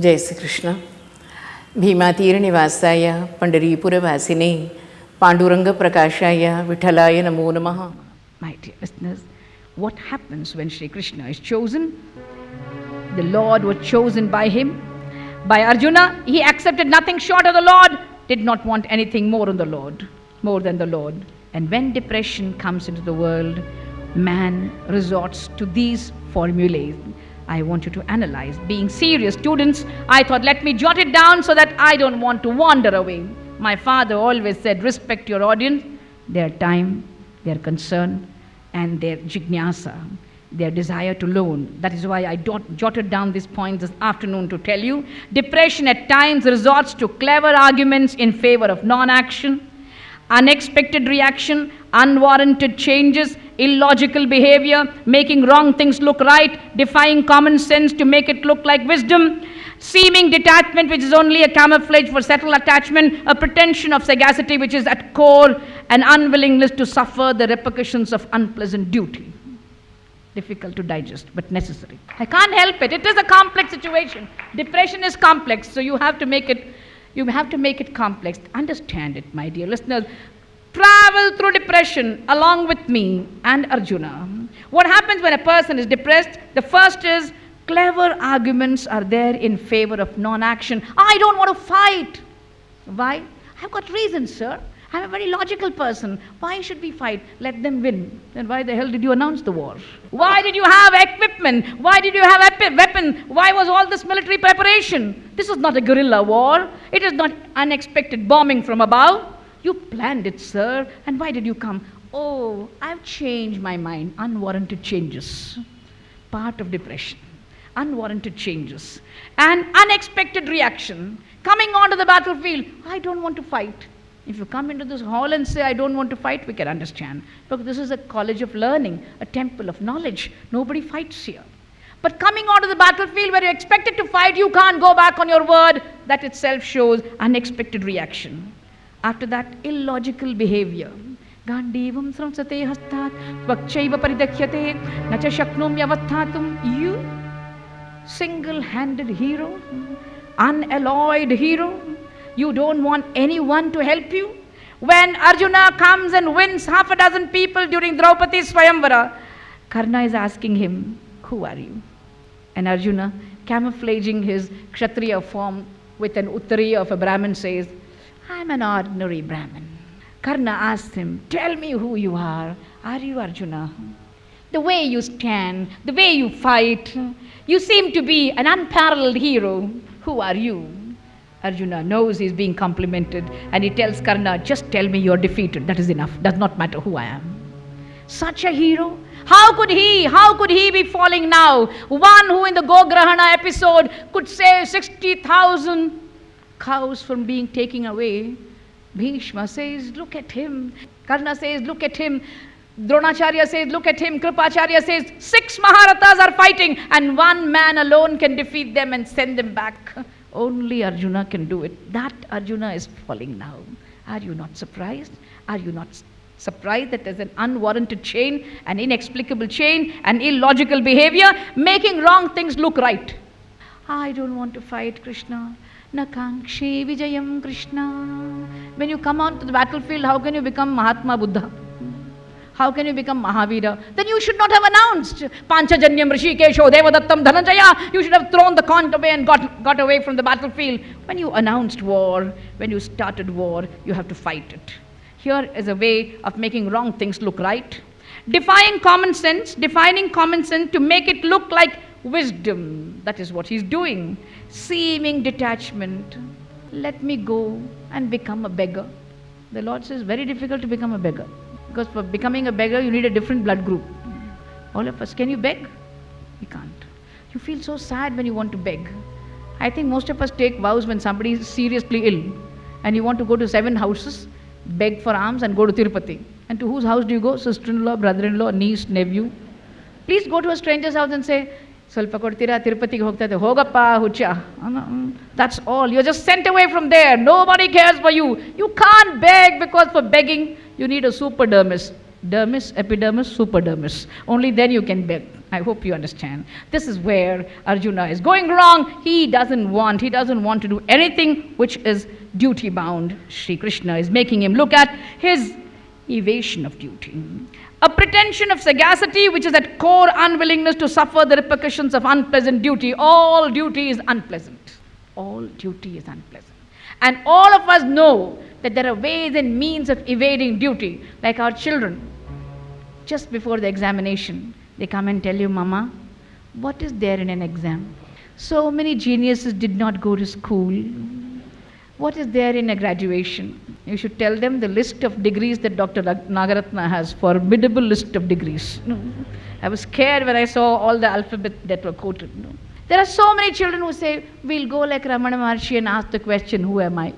जय श्री कृष्ण. भीमातीरनिवासाय पंढरीपुरवासिने पांडुरंग प्रकाशाय विठ्ठलाय नमो नमः. My dear listeners, what happens when Sri Krishna is chosen? The Lord was chosen by him. By Arjuna, he accepted nothing short of the Lord, did not want anything more than the Lord. And when depression comes into the world, man resorts to these formulae. I want you to analyze. Being serious students, I thought, let me jot it down so that I don't want to wander away. My father always said, respect your audience, their time, their concern, and their jignasa, their desire to learn. That is why I jotted down these points this afternoon to tell you. Depression at times resorts to clever arguments in favor of non-action, unexpected reaction, unwarranted changes, illogical behavior, making wrong things look right, defying common sense to make it look like wisdom, seeming detachment which is only a camouflage for subtle attachment, a pretension of sagacity which is at core an unwillingness to suffer the repercussions of unpleasant duty. Difficult to digest, but necessary. I can't help it. It is a complex situation. Depression is complex, so you have to make it complex. Understand it, my dear listeners. Travel through depression along with me and Arjuna. What happens when a person is depressed? The first is clever arguments are there in favor of non-action. I don't want to fight. Why? I've got reasons, sir. I'm a very logical person. Why should we fight? Let them win. Then why the hell did you announce the war? Why did you have equipment? Why did you have weapon? Why was all this military preparation? This is not a guerrilla war. It is not unexpected bombing from above. You planned it, sir. And why did you come? Oh, I've changed my mind. Unwarranted changes. Part of depression. Unwarranted changes. And unexpected reaction. Coming onto the battlefield. I don't want to fight. If you come into this hall and say, I don't want to fight, we can understand. Because this is a college of learning, a temple of knowledge. Nobody fights here. But coming onto the battlefield where you're expected to fight, you can't go back on your word. That itself shows unexpected reaction. After that, illogical behavior. Gandivam sramsate hastat vakchaiva paridakhyate nacha shaknomyavathatum. You, single-handed hero, unalloyed hero, you don't want anyone to help you. When Arjuna comes and wins half a dozen people during Draupadi's Swayamvara, Karna is asking him, who are you? And Arjuna, camouflaging his Kshatriya form with an uttariya of a Brahmin, says, I'm an ordinary Brahmin. Karna asks him, tell me who you are. Are you Arjuna? The way you stand, the way you fight, you seem to be an unparalleled hero. Who are you? Arjuna knows he's being complimented and he tells Karna, just tell me you're defeated. That is enough. Does not matter who I am. Such a hero. How could he be falling now? One who in the Gograhana episode could save 60,000 cows from being taken away. Bhishma says, look at him. Karna says, look at him. Dronacharya says, look at him. Kripacharya says, 6 Maharathas are fighting and one man alone can defeat them and send them back. Only Arjuna can do it. That Arjuna is falling now. Are you not surprised? Are you not surprised that there's an unwarranted chain, an inexplicable chain, an illogical behavior, making wrong things look right? I don't want to fight, Krishna. Nakangshe Vijayam Krishna. When you come out to the battlefield, how can you become Mahatma Buddha? How can you become Mahavira? Then you should not have announced Panchajanyam Rishikesho Devadattam Dhananjaya. You should have thrown the conch away and got away from the battlefield. When you announced war, when you started war, you have to fight it. Here is a way of making wrong things look right. Defining common sense to make it look like wisdom. That is what he's doing. Seeming detachment. Let me go and become a beggar. The Lord says, very difficult to become a beggar. Because for becoming a beggar, you need a different blood group. All of us, can you beg? We can't. You feel so sad when you want to beg. I think most of us take vows when somebody is seriously ill and you want to go to 7 houses, beg for alms and go to Tirupati. And to whose house do you go? Sister-in-law, brother-in-law, niece, nephew. Please go to a stranger's house and say, Salpa kodtira Tirupati hogtate hogappa hucha. That's all. You're just sent away from there. Nobody cares for you. You can't beg because for begging, you need a superdermis. dermis, epidermis, superdermis. Only then you can beg. I hope you understand. This is where Arjuna is going wrong. He doesn't want to do anything which is duty bound. Sri Krishna is making him look at his evasion of duty. A pretension of sagacity which is at core unwillingness to suffer the repercussions of unpleasant duty. All duty is unpleasant. All duty is unpleasant. And all of us know that there are ways and means of evading duty. Like our children, just before the examination, they come and tell you, Mama, what is there in an exam? So many geniuses did not go to school. What is there in a graduation? You should tell them the list of degrees that Dr. Nagaratna has, formidable list of degrees. I was scared when I saw all the alphabet that were quoted. There are so many children who say, we'll go like Ramana Maharshi and ask the question, who am I?